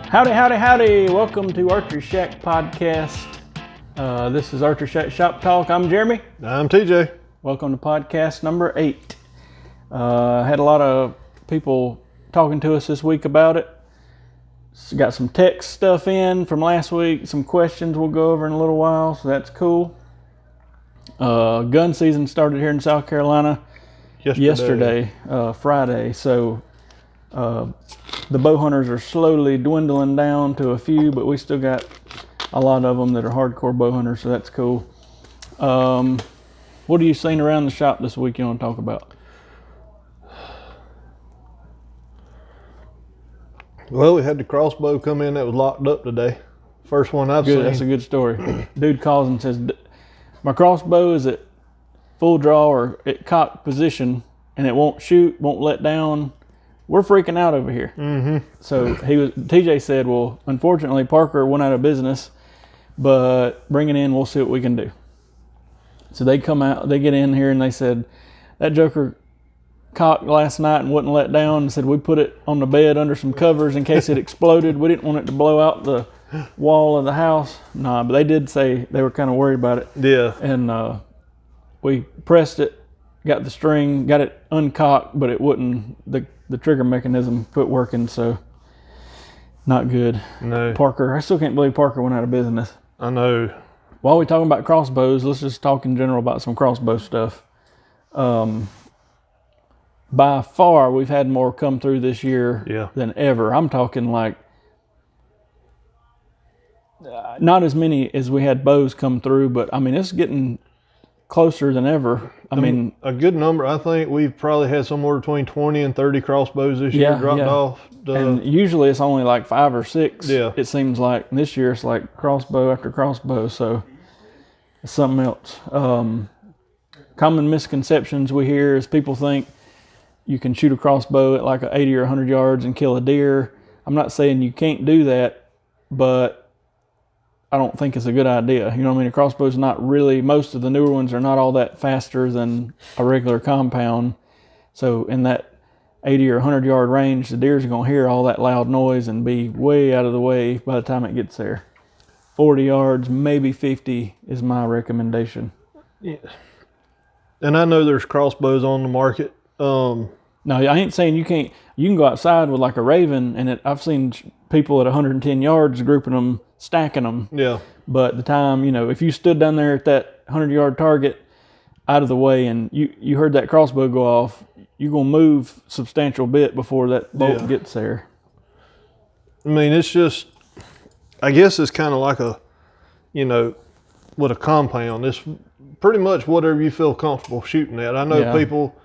Howdy, howdy, howdy. Welcome to Archeryshack podcast. This is Archeryshack Shoptalk. I'm Jeremy. I'm TJ. Welcome to podcast number 8. Had a lot of people talking to us this week about it. Got some text stuff in from last week, some questions we'll go over in a little while, so that's cool. Gun season started here in South Carolina yesterday, Friday, so the bow hunters are slowly dwindling down to a few, but we still got a lot of them that are hardcore bow hunters, so that's cool. What have you seen around the shop this week you want to talk about? Well, we had the crossbow come in that was locked up today. First one I've seen. That's a good story. Dude calls and says, my crossbow is at full draw or at cocked position, and it won't shoot, won't let down. We're freaking out over here. Mm-hmm. So TJ said, well, unfortunately, Parker went out of business, but bring it in, we'll see what we can do. So they come out, they get in here, and they said, that joker cocked last night and wouldn't let down, and said we put it on the bed under some covers in case it exploded. We didn't want it to blow out the wall of the house. Nah, but they did say they were kind of worried about it. Yeah. And we pressed it, got the string, got it uncocked, but it wouldn't, the trigger mechanism quit working, so not good. No. Parker, I still can't believe Parker went out of business. I know. While we're talking about crossbows, let's just talk in general about some crossbow stuff. By far, we've had more come through this year than ever. I'm talking like not as many as we had bows come through, but I mean, it's getting closer than ever. I mean, a good number. I think we've probably had somewhere between 20 and 30 crossbows this year dropped off. And usually it's only like 5 or 6. Yeah. It seems like. And this year it's like crossbow after crossbow, so it's something else. Common misconceptions we hear is people think you can shoot a crossbow at like 80 or 100 yards and kill a deer. I'm not saying you can't do that, but I don't think it's a good idea. You know what I mean? A crossbow's not really, most of the newer ones are not all that faster than a regular compound. So in that 80 or 100 yard range, the deer's going to hear all that loud noise and be way out of the way by the time it gets there. 40 yards, maybe 50 is my recommendation. Yeah. And I know there's crossbows on the market. No, I ain't saying you can't. You can go outside with like a Raven, and I've seen people at 110 yards grouping them, stacking them. Yeah. But the time, if you stood down there at that 100-yard target out of the way and you heard that crossbow go off, you're going to move a substantial bit before that bolt gets there. I mean, it's just, I guess it's kind of like with a compound. It's pretty much whatever you feel comfortable shooting at. I know people,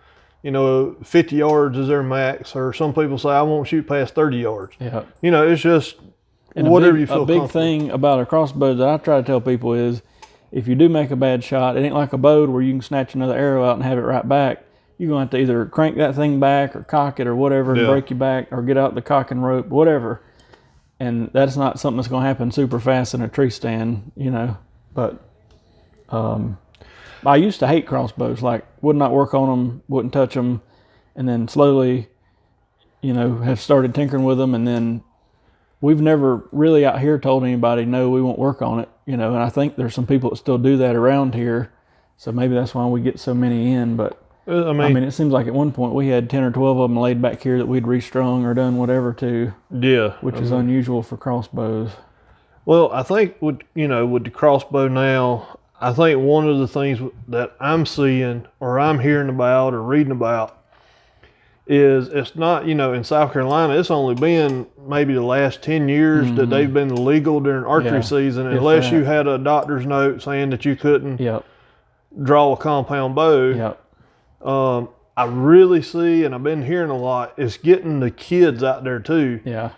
50 yards is their max, or some people say I won't shoot past 30 yards. Yeah. It's just and whatever you feel comfortable. A big thing about a crossbow that I try to tell people is if you do make a bad shot, it ain't like a bow where you can snatch another arrow out and have it right back. You're going to have to either crank that thing back or cock it or whatever and break your back or get out the cocking rope, whatever. And that's not something that's going to happen super fast in a tree stand, But I used to hate crossbows, like would not work on them, wouldn't touch them, and then slowly, have started tinkering with them, and then we've never really out here told anybody, no, we won't work on it, and I think there's some people that still do that around here, so maybe that's why we get so many in, but I mean it seems like at one point we had 10 or 12 of them laid back here that we'd restrung or done whatever to, which is unusual for crossbows. Well, I think with the crossbow now, I think one of the things that I'm seeing or I'm hearing about or reading about is it's not, in South Carolina, it's only been maybe the last 10 years that they've been legal during archery season, unless you had a doctor's note saying that you couldn't draw a compound bow. I really see, and I've been hearing a lot, is getting the kids out there too. Yeah.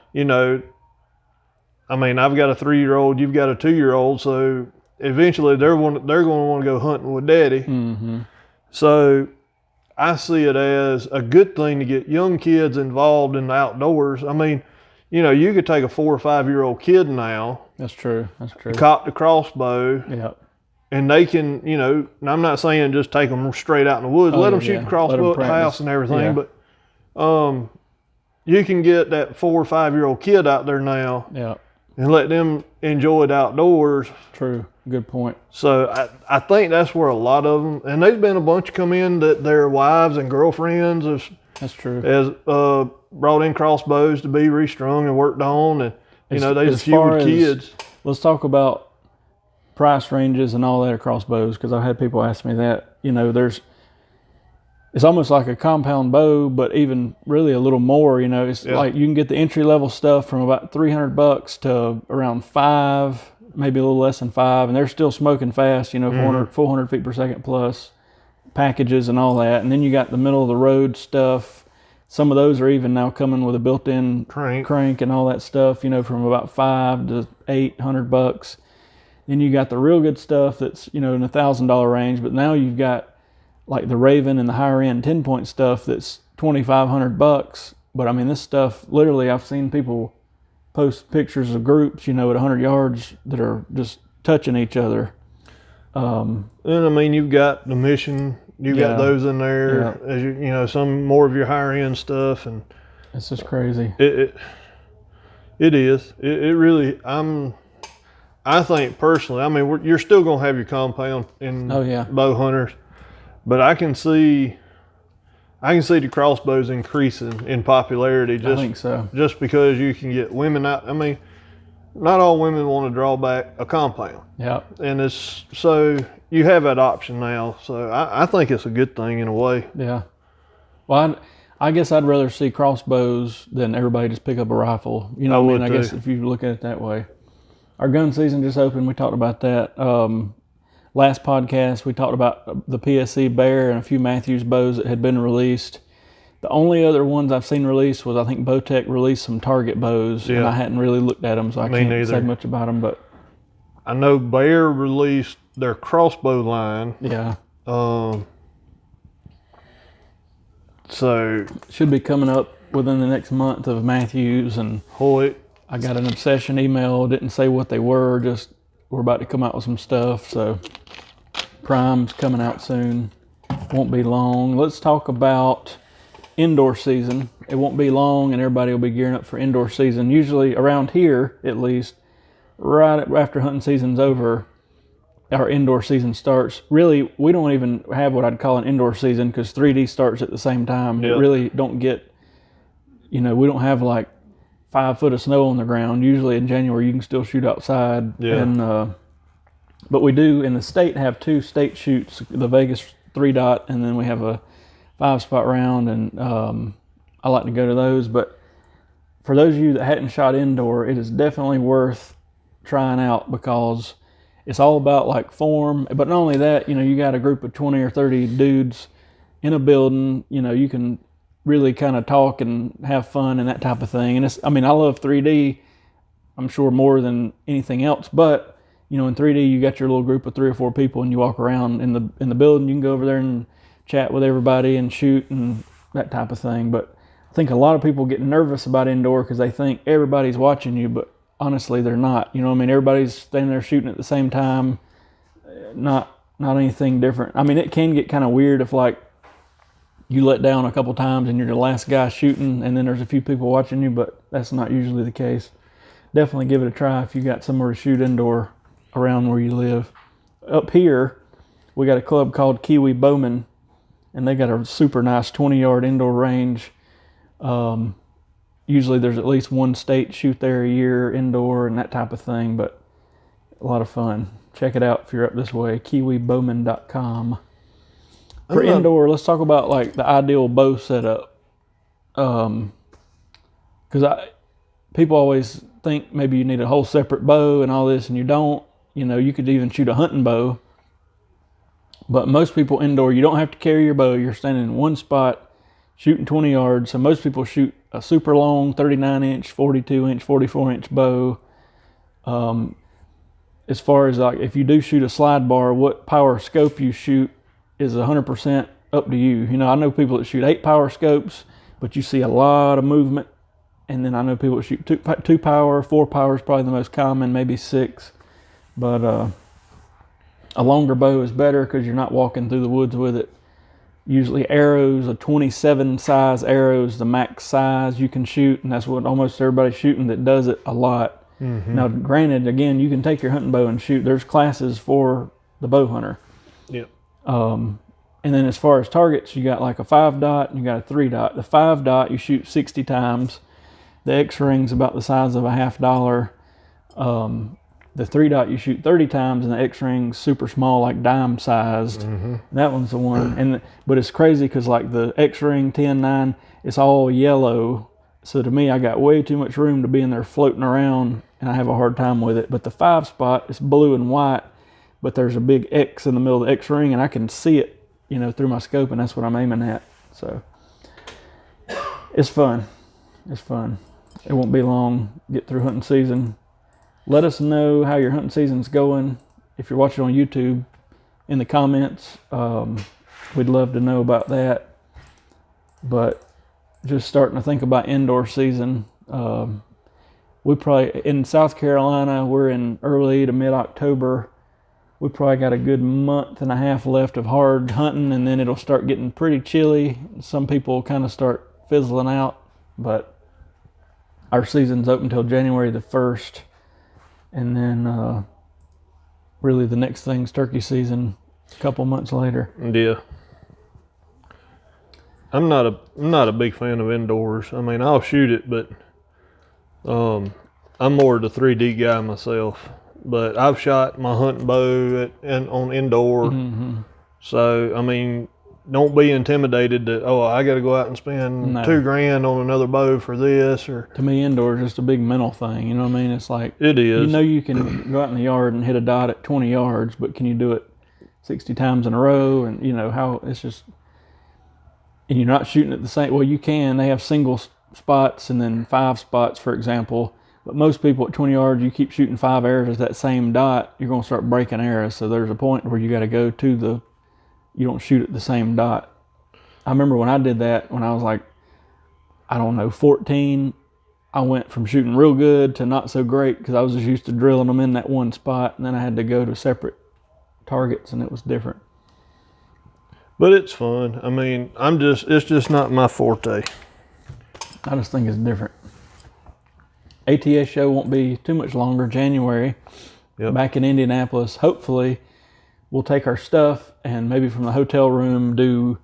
I mean, I've got a 3-year-old, you've got a 2-year-old, so eventually they're going to want to go hunting with daddy. Mm-hmm. So I see it as a good thing to get young kids involved in the outdoors. I mean, you could take a 4 or 5-year-old kid now. That's true. Cock the crossbow. Yeah. And they can, and I'm not saying just take them straight out in the woods. Let them shoot the crossbow at the house and everything. But you can get that 4 or 5-year-old kid out there now Yeah. and let them enjoy the outdoors. True. Good point. So I think that's where a lot of them, and there's been a bunch come in that their wives and girlfriends That's true. has brought in crossbows to be restrung and worked on, and there's a As few far with as- kids. Let's talk about price ranges and all that of crossbows, because I've had people ask me that. It's almost like a compound bow, but even really a little more. It's like you can get the entry level stuff from about $300 to around $5, maybe a little less than $5, and they're still smoking fast. 400 feet per second plus packages and all that. And then you got the middle of the road stuff. Some of those are even now coming with a built-in crank and all that stuff. From about $500 to $800. Then you got the real good stuff that's in the $1,000 range. But now you've got like the Raven and the higher end 10-point stuff that's $2,500. But I mean, this stuff, literally, I've seen people post pictures of groups, at 100 yards that are just touching each other. And I mean, you've got the Mission, you've got those in there, as some more of your higher end stuff, and it's just crazy. It is. It really. I think personally, I mean, you're still gonna have your compound in bow hunters, but I can see the crossbows increasing in popularity. I think so. Just because you can get women out. I mean, not all women want to draw back a compound. Yeah. And so you have that option now. So I think it's a good thing in a way. Yeah. Well, I guess I'd rather see crossbows than everybody just pick up a rifle. I guess if you look at it that way. Our gun season just opened. We talked about that. Last podcast, we talked about the PSC Bear and a few Matthews bows that had been released. The only other ones I've seen released was I think Bowtech released some Target bows, and I hadn't really looked at them, so I can't say much about them. But I know Bear released their crossbow line. Yeah. So should be coming up within the next month of Matthews, and I got an Obsession email. Didn't say what they were. Just we're about to come out with some stuff. So Prime's coming out soon. Won't be long. Let's talk about indoor season. It won't be long, and everybody will be gearing up for indoor season. Usually around here, at least, right after hunting season's over, our indoor season starts. Really, we don't even have what I'd call an indoor season because 3D starts at the same time. It really don't get, we don't have like 5 foot of snow on the ground. Usually in January you can still shoot outside. And but we do in the state have 2 state shoots, the Vegas 3-dot, and then we have a 5-spot round, and I like to go to those. But for those of you that hadn't shot indoor, it is definitely worth trying out because it's all about like form. But not only that, you got a group of 20 or 30 dudes in a building, you can really kind of talk and have fun and that type of thing. And I love 3D, I'm sure more than anything else, but in 3D you got your little group of 3 or 4 people and you walk around in the building. You can go over there and chat with everybody and shoot and that type of thing. But I think a lot of people get nervous about indoor because they think everybody's watching you, but honestly they're not. Everybody's standing there shooting at the same time. Not anything different. It can get kind of weird if like you let down a couple times and you're the last guy shooting and then there's a few people watching you, but that's not usually the case. Definitely give it a try if you got somewhere to shoot indoor around where you live. Up here, we got a club called Kiwi Bowman, and they got a super nice 20-yard indoor range. Usually there's at least 1 state shoot there a year indoor and that type of thing, but a lot of fun. Check it out if you're up this way, kiwibowman.com. For indoor, let's talk about like the ideal bow setup. Because people always think maybe you need a whole separate bow and all this, and you don't. You could even shoot a hunting bow. But most people indoor, you don't have to carry your bow. You're standing in one spot, shooting 20 yards. So most people shoot a super long 39-inch, 42-inch, 44-inch bow. As far as like if you do shoot a slide bar, what power scope you shoot is 100% up to you. I know people that shoot 8 power scopes, but you see a lot of movement. And then I know people that shoot 2 power, 4 power is probably the most common, maybe 6. But a longer bow is better because you're not walking through the woods with it. Usually arrows, a 27 size arrows, the max size you can shoot, and that's what almost everybody's shooting that does it a lot. Now, granted, again, you can take your hunting bow and shoot. There's classes for the bow hunter. Yep. And then as far as targets, you got like a 5-dot and you got a 3-dot. The 5-dot you shoot 60 times. The X-ring's about the size of a $50. The 3-dot you shoot 30 times, and the X-ring's super small, like dime sized. That one's the one. But it's crazy because like the X-ring 10-9, it's all yellow. So to me, I got way too much room to be in there floating around, and I have a hard time with it. But the 5-spot is blue and white, but there's a big X in the middle of the X-ring, and I can see it, through my scope, and that's what I'm aiming at. So it's fun. It's fun. It won't be long. Get through hunting season. Let us know how your hunting season's going. If you're watching on YouTube, in the comments, we'd love to know about that. But just starting to think about indoor season. We probably, in South Carolina, we're in early to mid-October. We probably got a good month and a half left of hard hunting, and then it'll start getting pretty chilly. Some people kind of start fizzling out, but our season's open until January the 1st. And then really the next thing's turkey season a couple months later. Yeah. I'm not a big fan of indoors. I mean, I'll shoot it, but I'm more the 3D guy myself. But I've shot my hunting bow on indoor. So, I mean, don't be intimidated that, I got to go out and spend $2,000 on another bow for this. Or to me, indoor is just a big mental thing. You know what I mean? It's like, it is. You can go out in the yard and hit a dot at 20 yards, but can you do it 60 times in a row? And how it's just, and you're not shooting at the same. Well, you can. They have single spots and then 5 spots, for example. But most people at 20 yards, you keep shooting 5 arrows at that same dot, you're going to start breaking arrows. So there's a point where you got to go to you don't shoot at the same dot. I remember when I did that, when I was like, 14, I went from shooting real good to not so great because I was just used to drilling them in that one spot, and then I had to go to separate targets, and it was different. But it's fun. I mean, it's just not my forte. I just think it's different. ATS show won't be too much longer, January. Yep. Back in Indianapolis. Hopefully, we'll take our stuff and maybe from the hotel room do,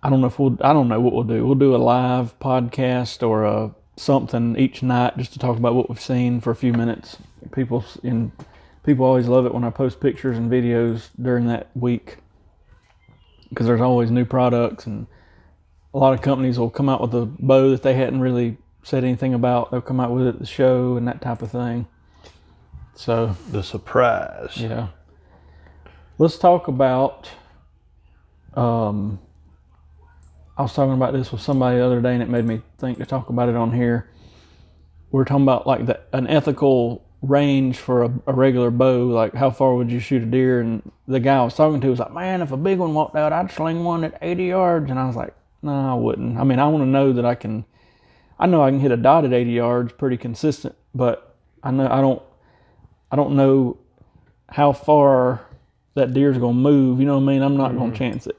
I don't know what we'll do. We'll do a live podcast or something each night just to talk about what we've seen for a few minutes. People always love it when I post pictures and videos during that week because there's always new products, and a lot of companies will come out with a bow that they hadn't really said anything about. They'll come out with it at the show and that type of thing. So the surprise. Yeah. Let's talk about, I was talking about this with somebody the other day, and it made me think to talk about it on here. We're talking about like an ethical range for a regular bow, like how far would you shoot a deer? And the guy I was talking to was like, man, if a big one walked out, I'd sling one at 80 yards. And I was like, no, I wouldn't. I mean, I want to know that I know I can hit a dot at 80 yards pretty consistent, but I don't know how far that deer's going to move. You know what I mean? I'm not going to chance it.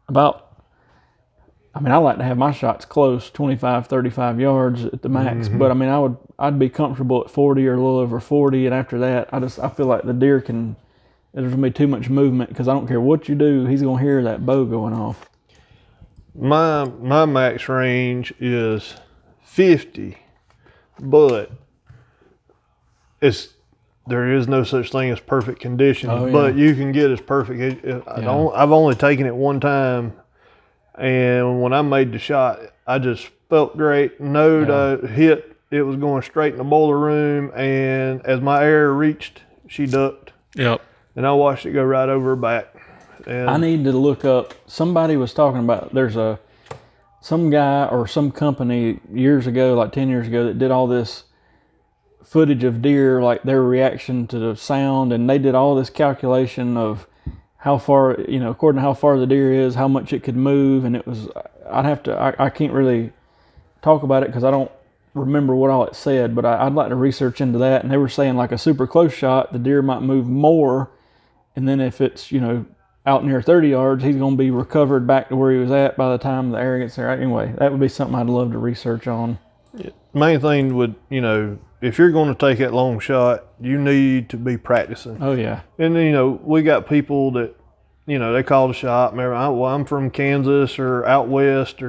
I like to have my shots close, 25, 35 yards at the max. But I mean, I'd be comfortable at 40 or a little over 40. And after that, I feel like the deer there's going to be too much movement because I don't care what you do, he's going to hear that bow going off. My max range is 50, but there is no such thing as perfect conditions, but you can get as perfect. I've only taken it one time, and when I made the shot, I just felt great. I hit, it was going straight in the boiler room, and as my arrow reached, she ducked. Yep. And I watched it go right over her back. And I need to look up, somebody was talking about, there's some guy or some company years ago, like 10 years ago, that did all this footage of deer, like their reaction to the sound, and they did all this calculation of how far, according to how far the deer is, how much it could move, and it was, I can't really talk about it because I don't remember what all it said, but I'd like to research into that. And they were saying like a super close shot, the deer might move more, and then if it's, out out near 30 yards, he's going to be recovered back to where he was at by the time the arrow gets there. Anyway, that would be something I'd love to research on. Main thing would, if you're going to take that long shot, you need to be practicing. Oh, yeah. And, we got people that, they call the shop. Well, I'm from Kansas or out west,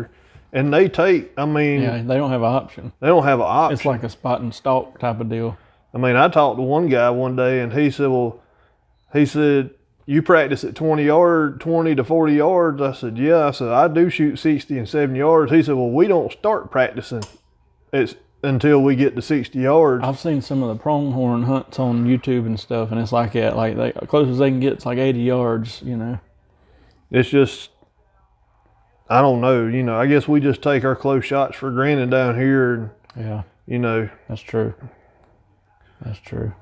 and they take, Yeah, they don't have an option. They don't have an option. It's like a spot and stalk type of deal. I talked to one guy one day, and he said, you practice at 20 to 40 yards. I said, yeah. I said, I do shoot 60 and 70 yards. He said, well, we don't start practicing until we get to 60 yards. I've seen some of the pronghorn hunts on YouTube and stuff, and it's like that. Like, as close as they can get, it's like 80 yards, It's just, I don't know. I guess we just take our close shots for granted down here. And, Yeah. That's true. That's true.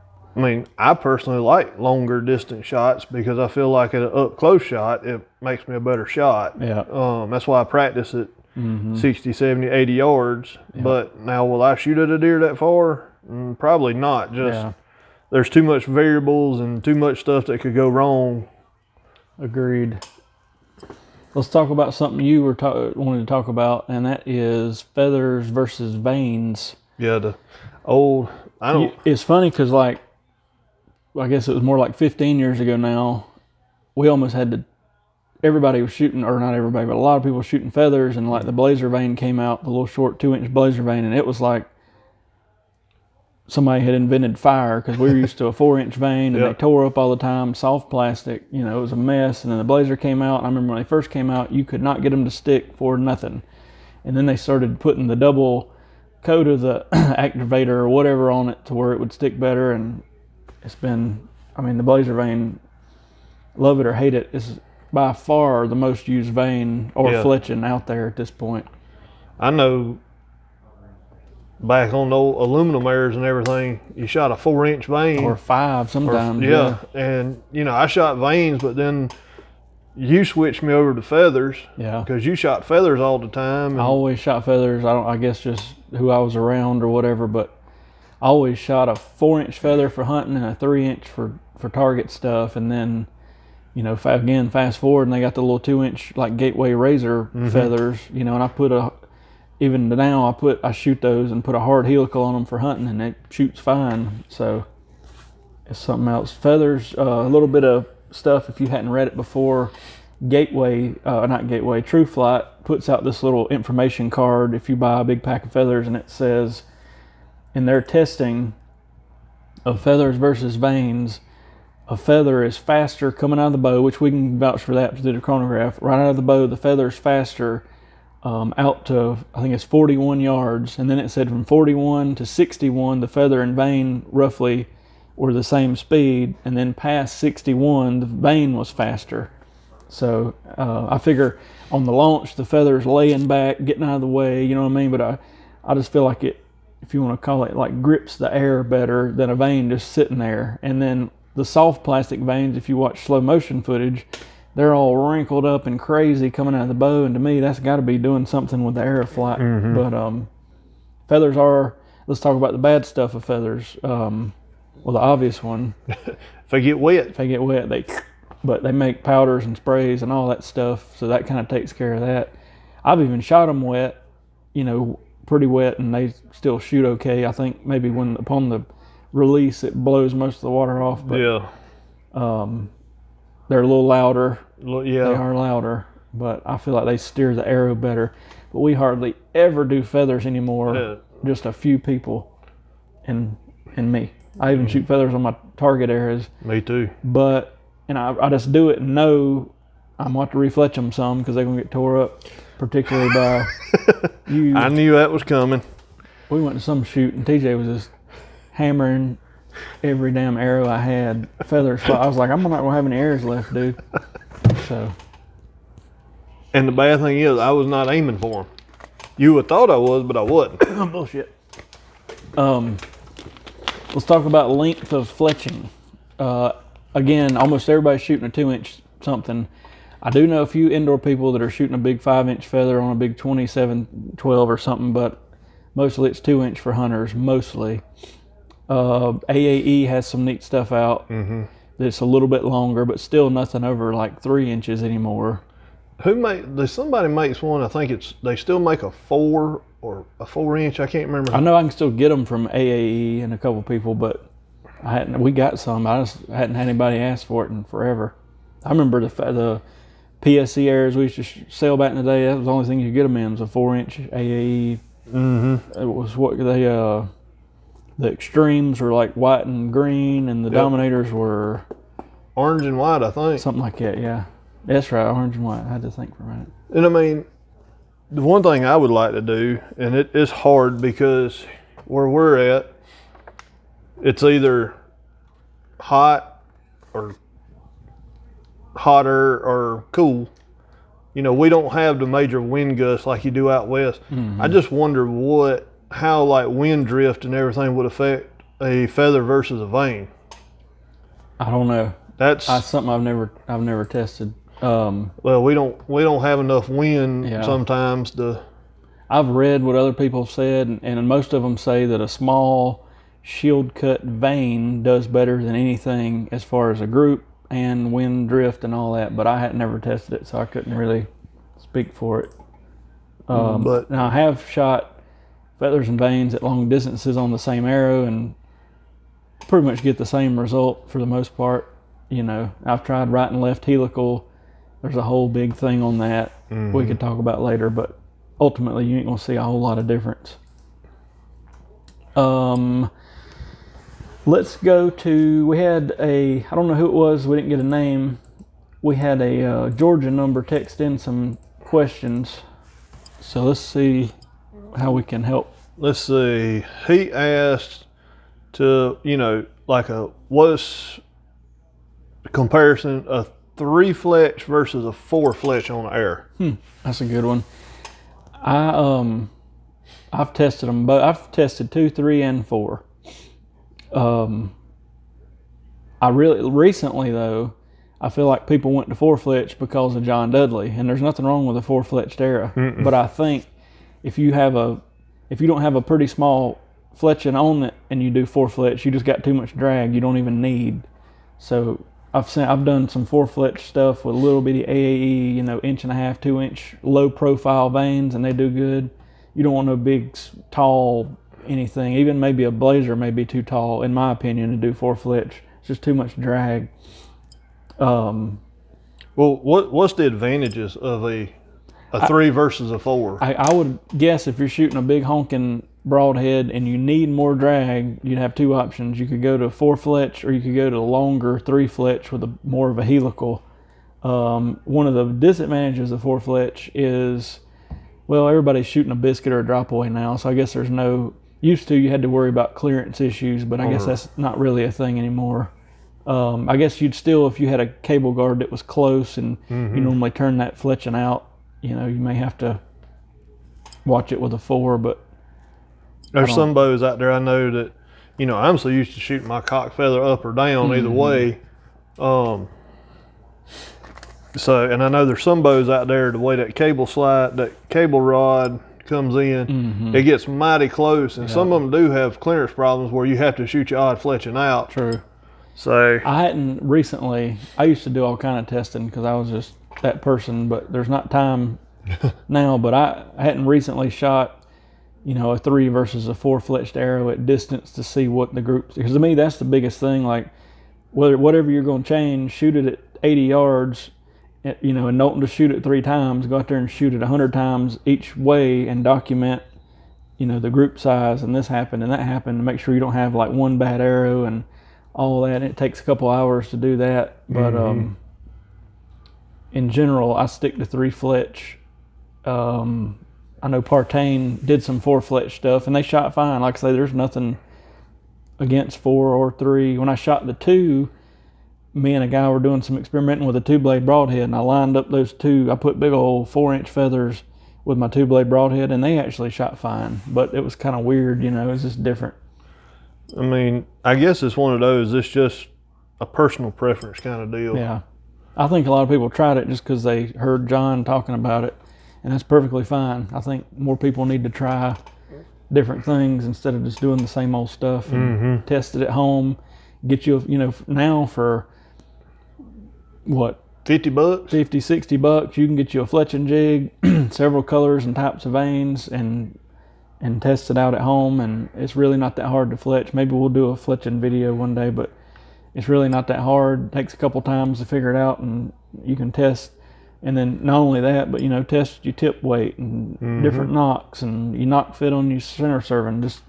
I personally like longer distance shots because I feel like at an up close shot, it makes me a better shot. Yeah. That's why I practice it 60, 70, 80 yards. Yeah. But now, will I shoot at a deer that far? Probably not. There's too much variables and too much stuff that could go wrong. Agreed. Let's talk about something you were wanted to talk about, and that is feathers versus vanes. Yeah, It's funny because, like, I guess it was more like 15 years ago now, we almost had to, everybody was shooting, or not everybody, but a lot of people were shooting feathers, and like the blazer vane came out, the little short 2-inch blazer vane, and it was like somebody had invented fire because we were used to a 4-inch vane, and they tore up all the time, soft plastic, it was a mess. And then the blazer came out, and I remember when they first came out, you could not get them to stick for nothing. And then they started putting the double coat of the activator or whatever on it to where it would stick better, and it's been, the blazer vane, love it or hate it, is by far the most used vane or Flexion out there at this point. I know back on the old aluminum arrows and everything, you shot a 4-inch vane. Or 5 sometimes. And, I shot vanes, but then you switched me over to feathers. Yeah. Because you shot feathers all the time. I always shot feathers. I guess just who I was around or whatever, but I always shot a 4-inch feather for hunting and a 3-inch for target stuff. And then, again, fast forward, and they got the little 2-inch like Gateway Razor feathers, and I put even now I shoot those and put a hard helical on them for hunting, and it shoots fine. So it's something else. Feathers, a little bit of stuff if you hadn't read it before. True Flight puts out this little information card if you buy a big pack of feathers, and it says in their testing of feathers versus vanes, a feather is faster coming out of the bow, which we can vouch for that through the chronograph. Right out of the bow, the feather is faster out to, I think it's 41 yards. And then it said from 41 to 61, the feather and vane roughly were the same speed. And then past 61, the vane was faster. So I figure on the launch, the feather's laying back, getting out of the way, you know what I mean? But I just feel like it, if you want to call it, like grips the air better than a vane just sitting there. And then the soft plastic vanes, if you watch slow motion footage, they're all wrinkled up and crazy coming out of the bow. And to me, that's got to be doing something with the air flight. But feathers are, let's talk about the bad stuff of feathers. Well, the obvious one. If they get wet. But they make powders and sprays and all that stuff, so that kind of takes care of that. I've even shot them wet, pretty wet, and they still shoot okay. I think maybe when upon the release it blows most of the water off, but they're a little louder. They are louder, but I feel like they steer the arrow better. But we hardly ever do feathers anymore. Just a few people and me. I even shoot feathers on my target arrows. Me too. But I just do it and know I'm going to have to refletch them some because they're going to get tore up, particularly by you. I knew that was coming. We went to some shoot and TJ was just hammering every damn arrow I had. Feathers. I was like, I'm not going to have any arrows left, dude. So. And the bad thing is, I was not aiming for them. You would have thought I was, but I wasn't. Bullshit. Let's talk about length of fletching. Again, almost everybody's shooting a 2-inch something. I do know a few indoor people that are shooting a big 5-inch feather on a big 27-12 or something, but mostly it's 2-inch for hunters, mostly. AAE has some neat stuff out. that's a little bit longer, but still nothing over like 3 inches anymore. Somebody makes one, I think they still make a 4 or a 4-inch, I can't remember. I know I can still get them from AAE and a couple people, but we got some. I just hadn't had anybody ask for it in forever. I remember the PSC arrows we used to sell back in the day. That was the only thing you could get them in, was a 4-inch AAE. It was what the extremes were like white and green, and the dominators were orange and white, I think. Something like that, yeah. That's right, orange and white. I had to think for a minute. And I mean, the one thing I would like to do, and it is hard because where we're at, it's either hot or hotter or cool. You know, we don't have the major wind gusts like you do out west. I just wonder how like wind drift and everything would affect a feather versus a vane. I don't know. That's something I've never tested. Well, we don't have enough wind sometimes to. I've read what other people have said, and most of them say that a small shield cut vane does better than anything as far as a group and wind drift and all that. But I had never tested it, so I couldn't really speak for it. But now I have shot feathers and vanes at long distances on the same arrow and pretty much get the same result for the most part. You know, I've tried right and left helical. There's a whole big thing on that we could talk about later, but ultimately you ain't gonna see a whole lot of difference. Let's go to, we had I don't know who it was, we didn't get a name. We had a Georgia number text in some questions. So let's see how we can help. Let's see. He asked to, what's the comparison of 3 fletch versus a 4 fletch on the air? That's a good one. I've tested them both. I've tested 2, 3, and 4. I really recently though, I feel like people went to 4 fletch because of John Dudley, and there's nothing wrong with a 4 fletched arrow. But I think if you don't have a pretty small fletching on it and you do 4 fletch, you just got too much drag. You don't even need. So I've done some 4 fletch stuff with a little bitty AAE, 1.5, 2 inch low profile vanes, and they do good. You don't want no big, tall anything. Even maybe a blazer may be too tall, in my opinion, to do 4 fletch. It's just too much drag. Well, what's the advantages of a 3 versus a 4? I would guess if you're shooting a big honking broadhead and you need more drag, you'd have 2 options. You could go to 4 fletch, or you could go to longer 3 fletch with more of a helical. One of the disadvantages of 4 fletch is, well, everybody's shooting a biscuit or a drop away now, so I guess there's no. Used to, you had to worry about clearance issues, but I guess that's not really a thing anymore. I guess you'd still, if you had a cable guard that was close and you normally turn that fletching out, you may have to watch it with a 4, but there's some bows out there I know that, I'm so used to shooting my cock feather up or down either way. And I know there's some bows out there, the way that cable rod comes in, it gets mighty close, and some of them do have clearance problems where you have to shoot your odd fletching out. True. So I hadn't recently. I used to do all kind of testing because I was just that person, but there's not time now. But I hadn't recently shot, a 3 versus a 4 fletched arrow at distance to see what the group. Because to me, that's the biggest thing. Like whatever you're going to change, shoot it at 80 yards. And don't just shoot it 3 times. Go out there and shoot it 100 times each way and document, the group size and this happened and that happened to make sure you don't have like one bad arrow and all that. It takes a couple hours to do that. But in general, I stick to 3 fletch. I know Partain did some 4 fletch stuff and they shot fine. Like I say, there's nothing against 4 or 3. When I shot the 2, me and a guy were doing some experimenting with a 2-blade broadhead, and I lined up those 2. I put big old 4-inch feathers with my 2-blade broadhead, and they actually shot fine. But it was kind of weird, it was just different. I mean, I guess it's one of those. It's just a personal preference kind of deal. Yeah, I think a lot of people tried it just because they heard John talking about it, and that's perfectly fine. I think more people need to try different things instead of just doing the same old stuff and test it at home. Get you, now for what, $50? 50, 60 bucks. You can get you a Flexion jig, several colors and types of vanes, and test it out at home. And it's really not that hard to fletch. Maybe we'll do a fletching video one day, but it's really not that hard. It takes a couple times to figure it out, and you can test. And then not only that, but, you know, test your tip weight and different knocks, and your knock fit on your center serving. Just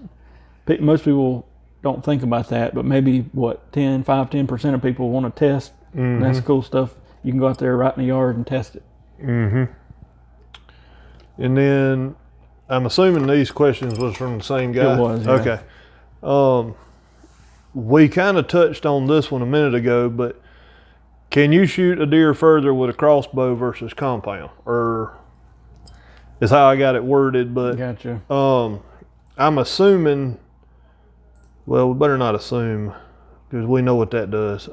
most people don't think about that, but maybe 5-10% of people want to test. And that's cool stuff. You can go out there right in the yard and test it. And then I'm assuming these questions was from the same guy. It was, yeah. Okay. We kind of touched on this one a minute ago, but can you shoot a deer further with a crossbow versus compound? Or is how I got it worded, but Gotcha. I'm assuming, well, we better not assume, because we know what that does.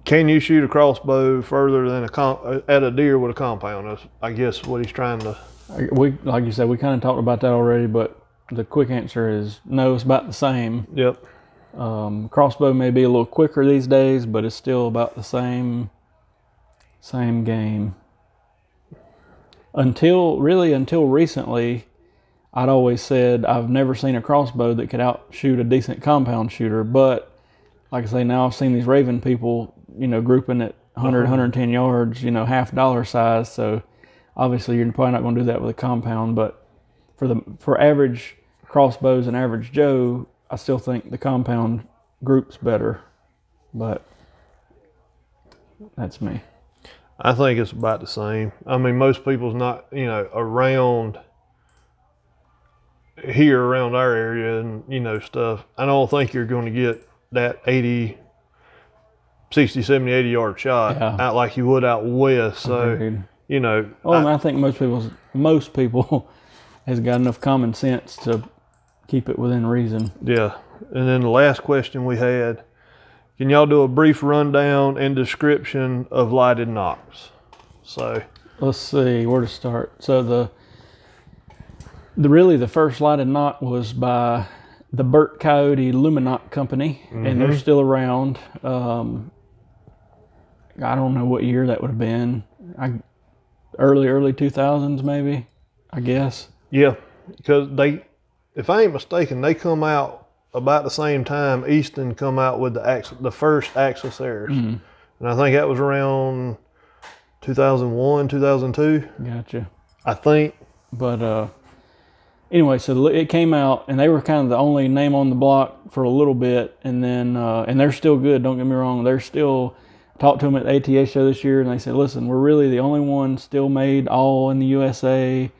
Can you shoot a crossbow further than at a deer with a compound? That's, I guess, what he's trying to. Like you said, we kind of talked about that already, but the quick answer is no. It's about the same. Yep. Crossbow may be a little quicker these days, but it's still about the same game. Until recently, I'd always said I've never seen a crossbow that could outshoot a decent compound shooter. But like I say, now I've seen these Raven people, you know, grouping at 100, 110 yards, you know, half dollar size. So obviously you're probably not going to do that with a compound. But for average crossbows and average Joe, I still think the compound group's better. But that's me. I think it's about the same. I mean, most people's not, you know, around here, around our area and, you know, stuff. I don't think you're going to get that 60, 70, 80 yard shot out like you would out west. So, Agreed. you know. I think most people has got enough common sense to keep it within reason. Yeah. And then the last question we had, can y'all do a brief rundown and description of lighted knocks? So let's see where to start. So the first lighted knock was by the Burt Coyote Luminoc Company, and they're still around. I don't know what year that would have been. Early 2000s maybe, I guess. Yeah, because if I ain't mistaken, they come out about the same time Easton come out with the first Axis Airs. And I think that was around 2001, 2002. Gotcha. I think. But anyway, so it came out, and they were kind of the only name on the block for a little bit, and then and they're still good, don't get me wrong. They're still, talked to them at the ATA show this year, and they said, listen, we're really the only one still made all in the USA,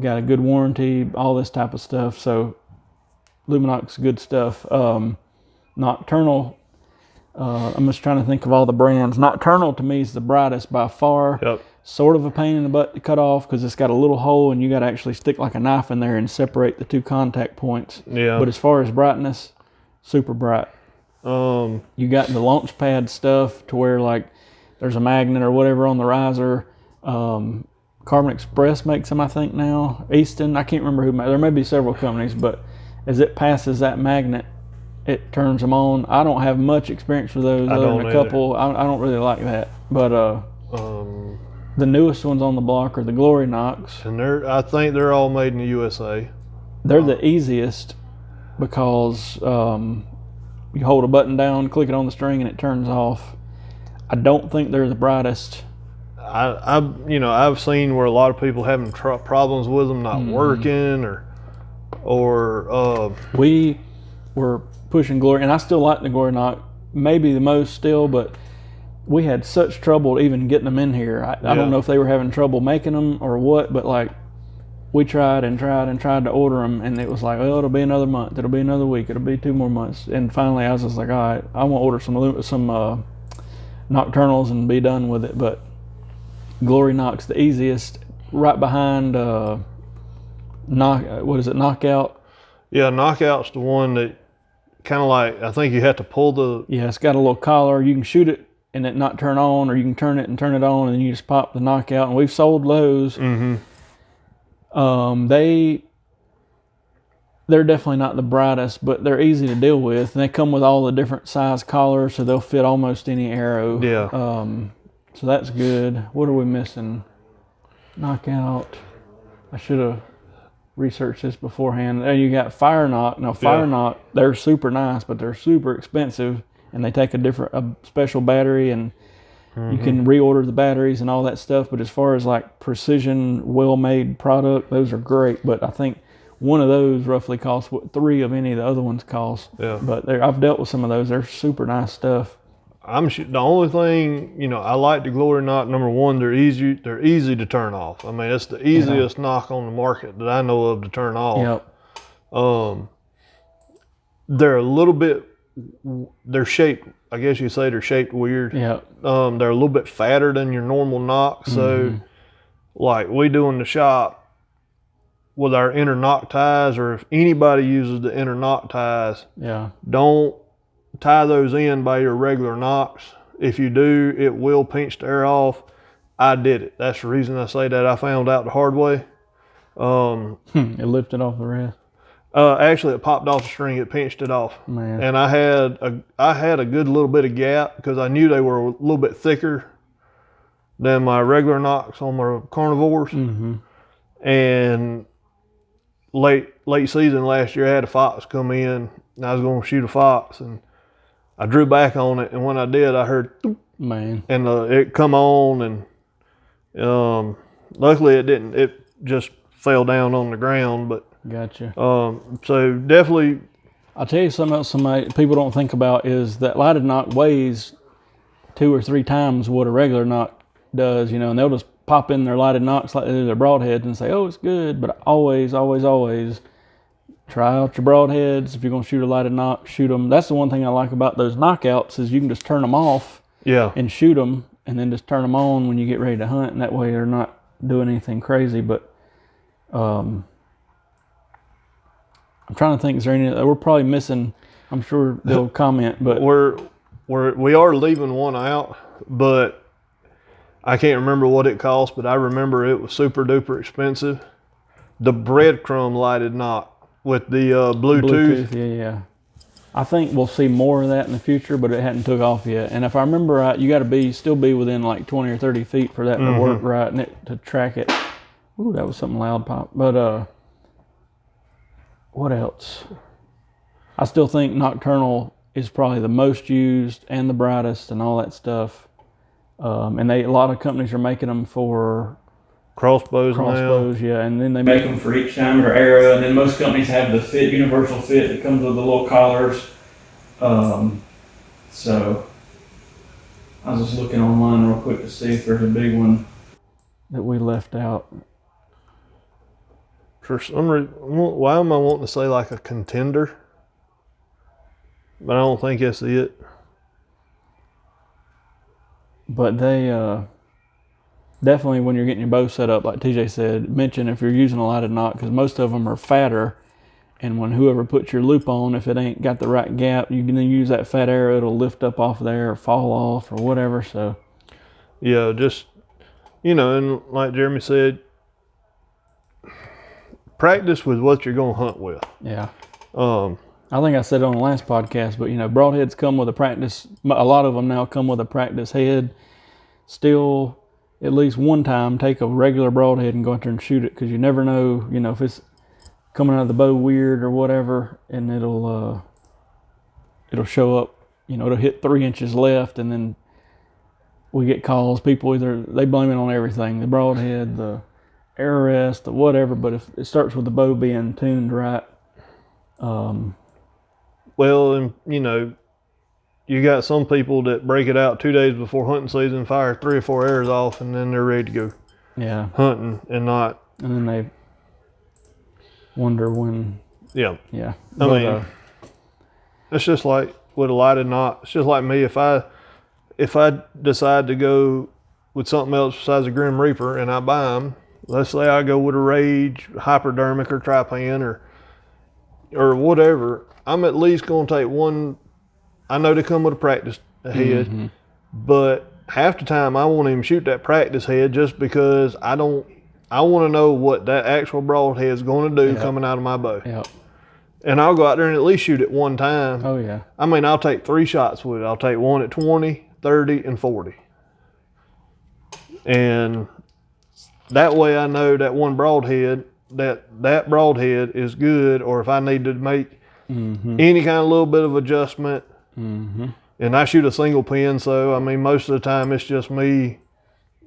got a good warranty, all this type of stuff. So Luminoc's good stuff. Nocturnal, I'm just trying to think of all the brands. Nocturnal to me is the brightest by far. Yep. Sort of a pain in the butt to cut off because it's got a little hole and you got to actually stick like a knife in there and separate the two contact points. Yeah. But as far as brightness, super bright. You got the launch pad stuff to where like there's a magnet or whatever on the riser. Carbon Express makes them, I think now. Easton, I can't remember who. There may be several companies, but as it passes that magnet, it turns them on. I don't have much experience with those other than a couple. I don't really like that. But the newest ones on the block are the Glory Knocks. And I think they're all made in the USA. They're the easiest because you hold a button down, click it on the string, and it turns off. I don't think they're the brightest. I've seen where a lot of people having problems with them not working or we were pushing Glory, and I still like the Glory Knock, maybe the most still, but we had such trouble even getting them in here. I don't know if they were having trouble making them or what, but like we tried to order them, and it was like, well, it'll be another month, it'll be another week, it'll be 2 more months, and finally I was just like, all right, I want to order some Nocturnals and be done with it. But Glory Knock's the easiest, right behind Knockout. Yeah, Knockout's the one that kind of like, I think you have to pull the... Yeah, it's got a little collar. You can shoot it and it not turn on, or you can turn it and turn it on, and then you just pop the Knockout. And we've sold those. they're definitely not the brightest, but they're easy to deal with. And they come with all the different size collars, so they'll fit almost any arrow. Yeah. So that's good. What are we missing? Knockout. I should have researched this beforehand. And you got Fire Knock. Now, Fire Knock, they're super nice, but they're super expensive, and they take a special battery, and you can reorder the batteries and all that stuff. But as far as like precision, well-made product, those are great. But I think one of those roughly costs what 3 of any of the other ones cost. Yeah. But I've dealt with some of those. They're super nice stuff. The only thing, you know, I like the Glory Knock. Number one, they're easy to turn off. I mean, it's the easiest knock on the market that I know of to turn off. Yep. They're a little bit, they're shaped, I guess you say they're shaped weird. Yeah. They're a little bit fatter than your normal knock. So like we do in the shop with our inner knock ties, or if anybody uses the inner knock ties, don't tie those in by your regular knocks. If you do, it will pinch the air off. I did it. That's the reason I say that. I found out the hard way. It lifted off the rest. Actually, it popped off the string. It pinched it off. Man. And I had a good little bit of gap because I knew they were a little bit thicker than my regular knocks on my carnivores. And late season last year, I had a fox come in, and I was going to shoot a fox, and I drew back on it, and when I did, I heard "Thoop," Man. and it come on, and luckily it didn't. It just fell down on the ground. But Gotcha. so definitely, I'll tell you something else people don't think about is that lighted knock weighs 2 or 3 times what a regular knock does, you know, and they'll just pop in their lighted knocks like they do their broadheads and say, oh, it's good. But always try out your broadheads. If you're going to shoot a lighted knock, shoot them. That's the one thing I like about those knockouts is you can just turn them off and shoot them, and then just turn them on when you get ready to hunt, and that way they're not doing anything crazy. But I'm trying to think, is there any, we're probably missing, I'm sure they'll comment, but we are leaving one out, but I can't remember what it cost, but I remember it was super duper expensive. The breadcrumb lighted knock with the Bluetooth. Yeah. I think we'll see more of that in the future, but it hadn't took off yet. And if I remember right, you got to still be within like 20 or 30 feet for that to work right and to track it. Ooh, that was something loud pop. But what else? I still think Nocturnal is probably the most used and the brightest and all that stuff. And a lot of companies are making them for Crossbows now. Yeah, and then they make them for each diameter arrow, and then most companies have the universal fit that comes with the little collars. So I was just looking online real quick to see if there's a big one that we left out. For some reason, why am I wanting to say like a Contender? But I don't think that's it. But they definitely, when you're getting your bow set up, like TJ said, mention if you're using a lighted knock, because most of them are fatter, and when whoever puts your loop on, if it ain't got the right gap, you can then use that fat arrow, it'll lift up off there or fall off or whatever. So yeah, just, you know, and like Jeremy said, practice with what you're going to hunt with. Yeah. I think I said it on the last podcast, but you know, broadheads come with a practice. A lot of them now come with a practice head. Still, at least one time, take a regular broadhead and go out there and shoot it, because you never know, you know, if it's coming out of the bow weird or whatever, and it'll show up. You know, it'll hit 3 inches left, and then we get calls. People they blame it on everything: the broadhead, the arrow rest, the whatever. But if it starts with the bow being tuned right. Well, and you know, you got some people that break it out 2 days before hunting season, fire 3 or 4 arrows off, and then they're ready to go hunting and not. And then they wonder when. Yeah. Yeah. I mean, it's just like with a lighted knot. It's just like me. If I decide to go with something else besides a Grim Reaper and I buy them, let's say I go with a Rage, Hypodermic, or Trypan, or whatever, I'm at least going to take one. I know they come with a practice head, but half the time I won't even shoot that practice head just because I want to know what that actual broadhead is going to do coming out of my bow. Yep. And I'll go out there and at least shoot it one time. Oh, yeah. I mean, I'll take 3 shots with it. I'll take one at 20, 30, and 40. And that way I know that one broadhead, that broadhead is good, or if I need to make any kind of little bit of adjustment. And I shoot a single pin, so I mean, most of the time it's just me.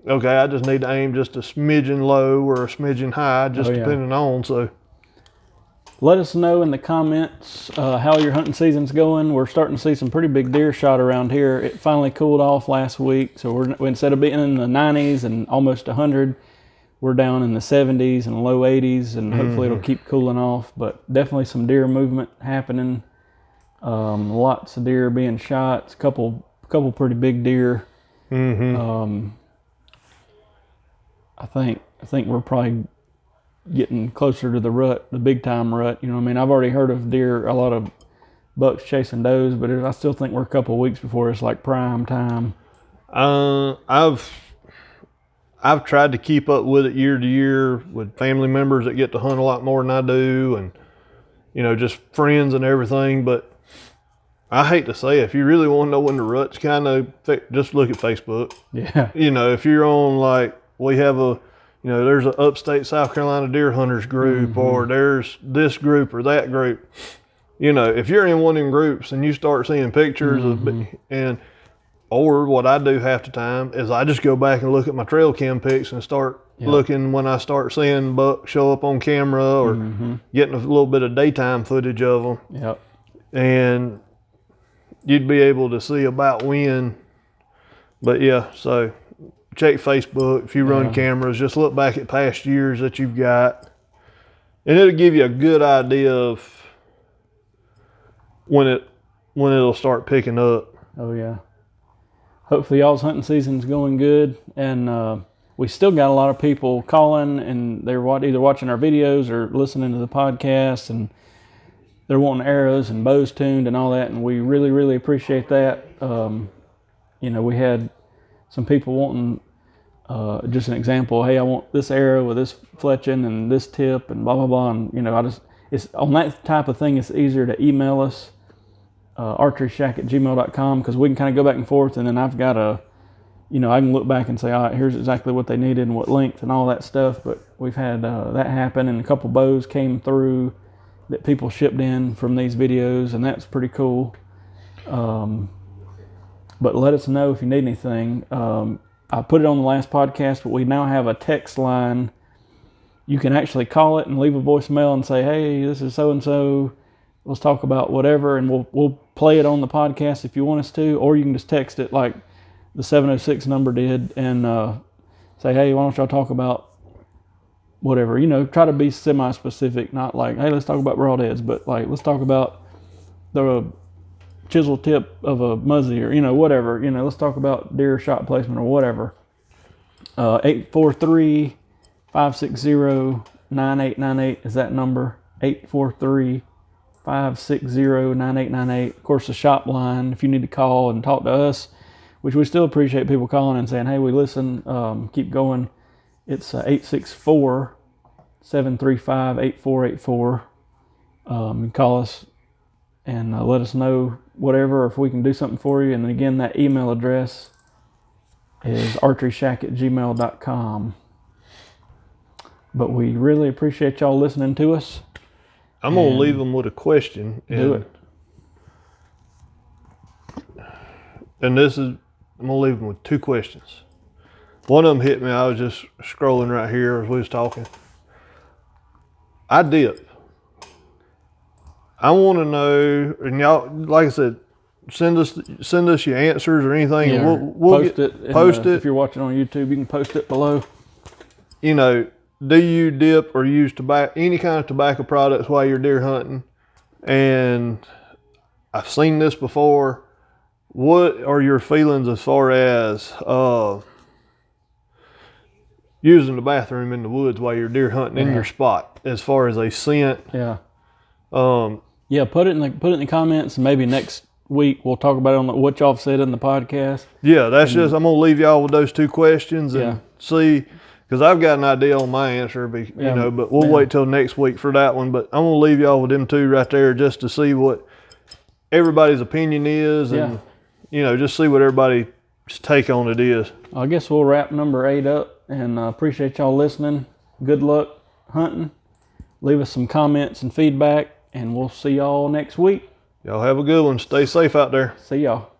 Okay, I just need to aim just a smidgen low or a smidgen high, just depending on. So, let us know in the comments how your hunting season's going. We're starting to see some pretty big deer shot around here. It finally cooled off last week, so we're instead of being in the 90s and almost 100, we're down in the 70s and low 80s, and hopefully it'll keep cooling off. But definitely some deer movement happening. Lots of deer being shot. A couple pretty big deer. I think we're probably getting closer to the rut, the big time rut. You know what I mean? I've already heard of deer, a lot of bucks chasing does, but I still think we're a couple of weeks before it's like prime time. I've tried to keep up with it year to year with family members that get to hunt a lot more than I do, and you know, just friends and everything. But I hate to say it, if you really want to know when the rut's kind of, just look at Facebook. Yeah. You know, if you're on, like, we have there's an upstate South Carolina deer hunters group, or there's this group or that group. You know, if you're in one of them groups and you start seeing pictures or what I do half the time is I just go back and look at my trail cam pics and start looking when I start seeing bucks show up on camera or getting a little bit of daytime footage of them. Yep. And you'd be able to see about when. But yeah, so check Facebook. If you run cameras, just look back at past years that you've got, and it'll give you a good idea of when it'll start picking up. Oh yeah. Hopefully y'all's hunting season's going good, and we still got a lot of people calling, and they're either watching our videos or listening to the podcast, and they're wanting arrows and bows tuned and all that, and we really, really appreciate that. You know, we had some people wanting just an example. Hey, I want this arrow with this fletching and this tip and blah, blah, blah. And, you know, it's on that type of thing, it's easier to email us, archeryshack@gmail.com, because we can kind of go back and forth, and then I've got I can look back and say, all right, here's exactly what they needed and what length and all that stuff. But we've had that happen, and a couple bows came through that people shipped in from these videos, and that's pretty cool. But let us know if you need anything. I put it on the last podcast, but we now have a text line. You can actually call it and leave a voicemail and say, hey, this is so-and-so. Let's talk about whatever, and we'll play it on the podcast if you want us to, or you can just text it like the 706 number did and say, hey, why don't y'all talk about whatever. You know, try to be semi-specific, not like, hey, let's talk about broadheads, but like, let's talk about the chisel tip of a muzzy, or, you know, whatever. You know, let's talk about deer shot placement or whatever. 843-560-9898 is that number. 843-560-9898. Of course, the shop line, if you need to call and talk to us, which we still appreciate people calling and saying, hey, we listen, keep going. It's 864-735-8484. You can call us and let us know whatever, if we can do something for you. And then again, that email address is archeryshack@gmail.com. But we really appreciate y'all listening to us. I'm going to leave them with a question. Do it. And I'm going to leave them with 2 questions. One of them hit me. I was just scrolling right here as we was talking. I dip. I want to know, and y'all, like I said, send us your answers or anything. Yeah, and we'll post it. If you're watching on YouTube, you can post it below. You know, do you dip or use any kind of tobacco products while you're deer hunting? And I've seen this before. What are your feelings as far as using the bathroom in the woods while you're deer hunting in your spot, as far as a scent? Yeah. Yeah, put it in the comments, and maybe next week we'll talk about it on what y'all have said in the podcast. Yeah, I'm gonna leave y'all with those 2 questions and see, because I've got an idea on my answer, you know, but we'll wait till next week for that one. But I'm going to leave y'all with them two right there just to see what everybody's opinion is and, you know, just see what everybody's take on it is. I guess we'll wrap number 8 up, and appreciate y'all listening. Good luck hunting. Leave us some comments and feedback, and we'll see y'all next week. Y'all have a good one. Stay safe out there. See y'all.